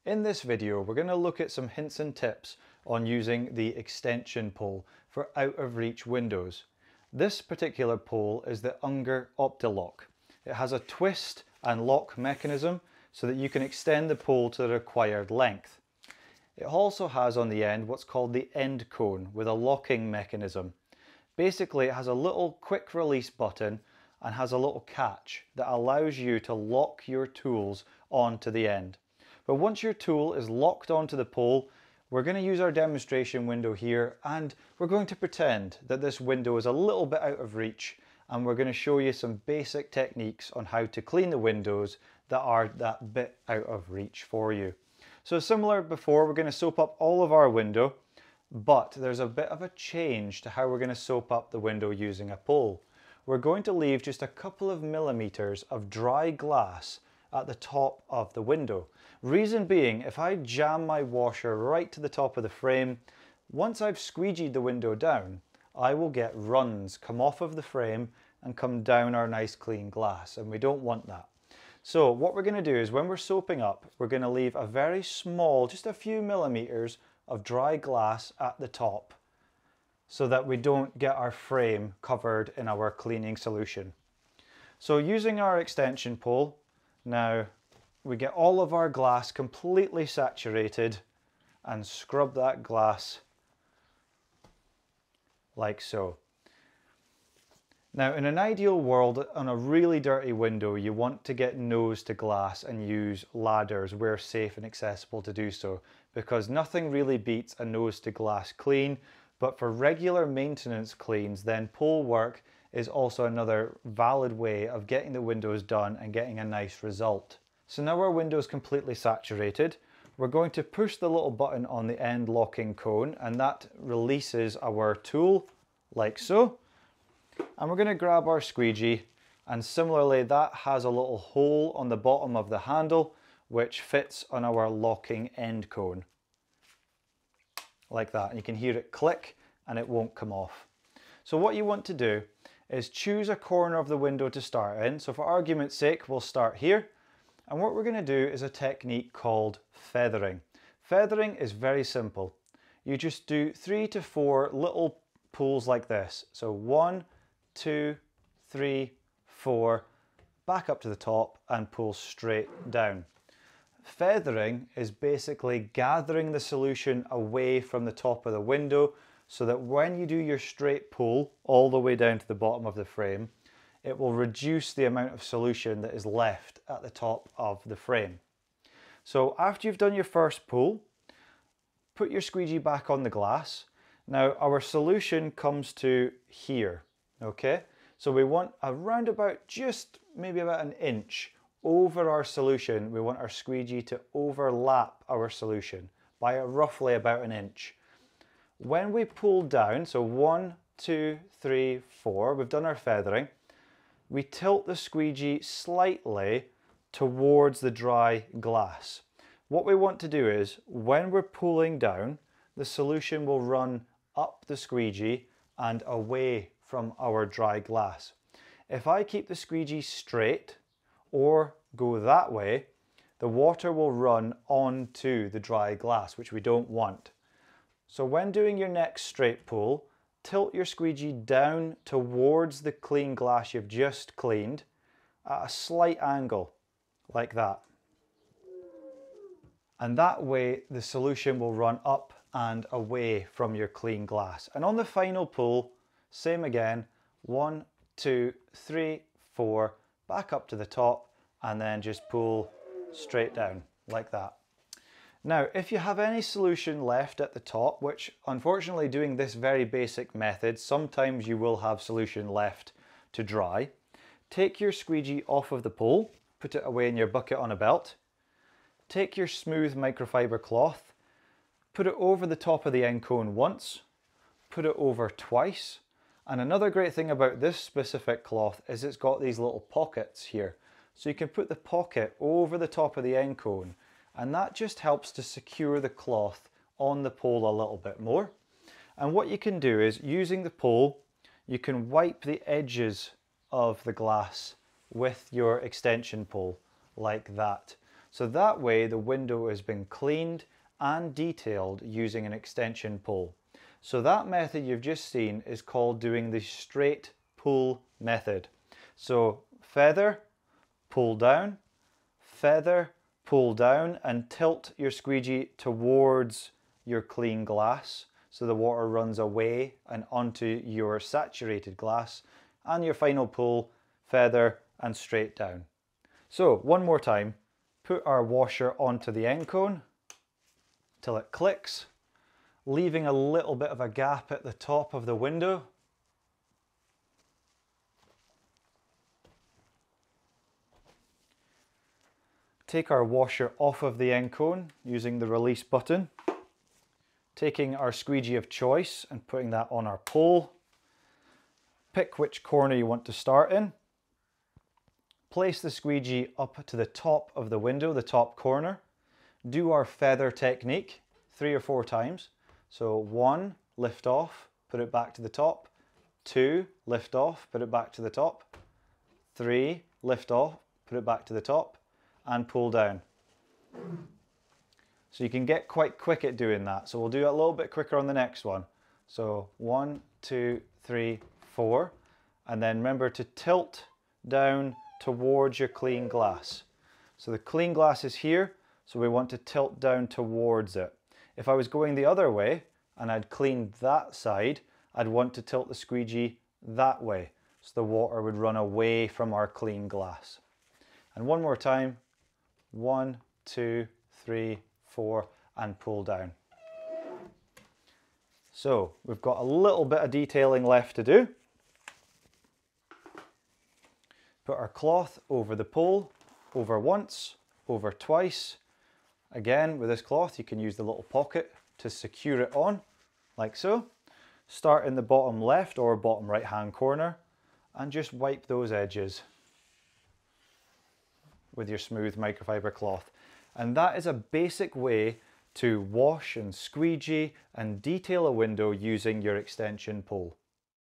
In this video, we're going to look at some hints and tips on using the extension pole for out of reach windows. This particular pole is the Unger Optilock. It has a twist and lock mechanism so that you can extend the pole to the required length. It also has on the end what's called the end cone with a locking mechanism. Basically, it has a little quick release button and has a little catch that allows you to lock your tools onto the end. But once your tool is locked onto the pole, we're going to use our demonstration window here and we're going to pretend that this window is a little bit out of reach, and we're going to show you some basic techniques on how to clean the windows that are that bit out of reach for you. So similar before, we're going to soap up all of our window, but there's a bit of a change to how we're going to soap up the window using a pole. We're going to leave just a couple of millimeters of dry glass at the top of the window. Reason being, if I jam my washer right to the top of the frame, once I've squeegeed the window down, I will get runs come off of the frame and come down our nice clean glass, and we don't want that. So what we're going to do is when we're soaping up, we're going to leave a very small, just a few millimeters of dry glass at the top so that we don't get our frame covered in our cleaning solution. So using our extension pole, now we get all of our glass completely saturated and scrub that glass like so. Now, in an ideal world, on a really dirty window, you want to get nose to glass and use ladders where safe and accessible to do so, because nothing really beats a nose to glass clean. But for regular maintenance cleans, then pole work is also another valid way of getting the windows done and getting a nice result. So now our window is completely saturated. We're going to push the little button on the end locking cone, and that releases our tool like so. And we're going to grab our squeegee, and similarly that has a little hole on the bottom of the handle which fits on our locking end cone. Like that, and you can hear it click and it won't come off. So what you want to do is choose a corner of the window to start in. So for argument's sake, we'll start here. And what we're going to do is a technique called feathering. Feathering is very simple. You just do 3 to 4 little pulls like this. So 1, 2, 3, 4, back up to the top and pull straight down. Feathering is basically gathering the solution away from the top of the window so that when you do your straight pull all the way down to the bottom of the frame, it will reduce the amount of solution that is left at the top of the frame. So after you've done your first pull, put your squeegee back on the glass. Now our solution comes to here, okay? So we want around about just maybe about an inch over our solution. We want our squeegee to overlap our solution by roughly about an inch. When we pull down, so 1, 2, 3, 4, we've done our feathering, we tilt the squeegee slightly towards the dry glass. What we want to do is, when we're pulling down, the solution will run up the squeegee and away from our dry glass. If I keep the squeegee straight or go that way, the water will run onto the dry glass, which we don't want. So when doing your next straight pull, tilt your squeegee down towards the clean glass you've just cleaned at a slight angle, like that. And that way the solution will run up and away from your clean glass. And on the final pull, same again, 1, 2, 3, 4, back up to the top, and then just pull straight down like that. Now, if you have any solution left at the top, which unfortunately doing this very basic method, sometimes you will have solution left to dry, take your squeegee off of the pole, put it away in your bucket on a belt, take your smooth microfiber cloth, put it over the top of the end cone once, put it over twice, and another great thing about this specific cloth is it's got these little pockets here. So you can put the pocket over the top of the end cone, and that just helps to secure the cloth on the pole a little bit more. And what you can do is, using the pole, you can wipe the edges of the glass with your extension pole like that. So that way the window has been cleaned and detailed using an extension pull. So that method you've just seen is called doing the straight pull method. So feather, pull down, feather, pull down, and tilt your squeegee towards your clean glass so the water runs away and onto your saturated glass, and your final pull, feather, and straight down. So one more time, put our washer onto the end cone till it clicks, leaving a little bit of a gap at the top of the window. Take our washer off of the end cone using the release button, taking our squeegee of choice and putting that on our pole. Pick which corner you want to start in. Place the squeegee up to the top of the window, the top corner. Do our feather technique 3 or 4 times. So 1, lift off, put it back to the top. 2, lift off, put it back to the top. 3, lift off, put it back to the top, and pull down. So you can get quite quick at doing that. So we'll do it a little bit quicker on the next one. So 1, 2, 3, 4. And then remember to tilt down towards your clean glass. So the clean glass is here, so we want to tilt down towards it. If I was going the other way and I'd cleaned that side, I'd want to tilt the squeegee that way, so the water would run away from our clean glass. And one more time, 1, 2, 3, 4, and pull down. So we've got a little bit of detailing left to do. Put our cloth over the pole, over once, over twice. Again, with this cloth, you can use the little pocket to secure it on, like so. Start in the bottom left or bottom right hand corner and just wipe those edges with your smooth microfiber cloth. And that is a basic way to wash and squeegee and detail a window using your extension pull.